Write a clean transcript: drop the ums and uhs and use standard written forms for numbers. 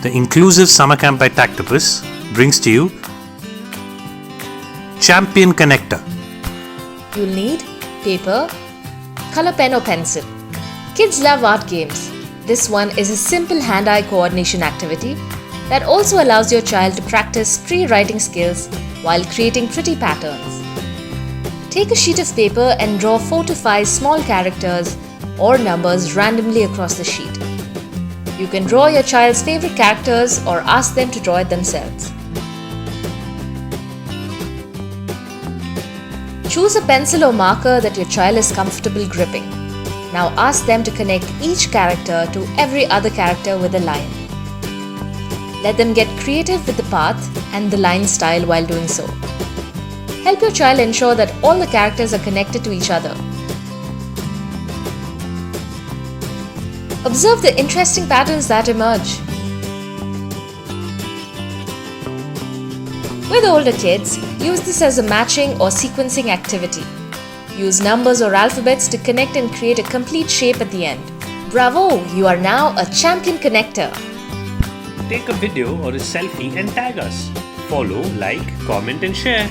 The inclusive summer camp by Tactopus brings to you Champion Connector. You'll need paper, color pen or pencil. Kids love art games. This one is a simple hand-eye coordination activity that also allows your child to practice tree writing skills while creating pretty patterns. Take a sheet of paper and draw 4 to 5 small characters or numbers randomly across the sheet. You can draw your child's favorite characters or ask them to draw it themselves. Choose a pencil or marker that your child is comfortable gripping. Now ask them to connect each character to every other character with a line. Let them get creative with the path and the line style while doing so. Help your child ensure that all the characters are connected to each other. Observe the interesting patterns that emerge. With older kids, use this as a matching or sequencing activity. Use numbers or alphabets to connect and create a complete shape at the end. Bravo! You are now a champion connector. Take a video or a selfie and tag us. Follow, like, comment and share.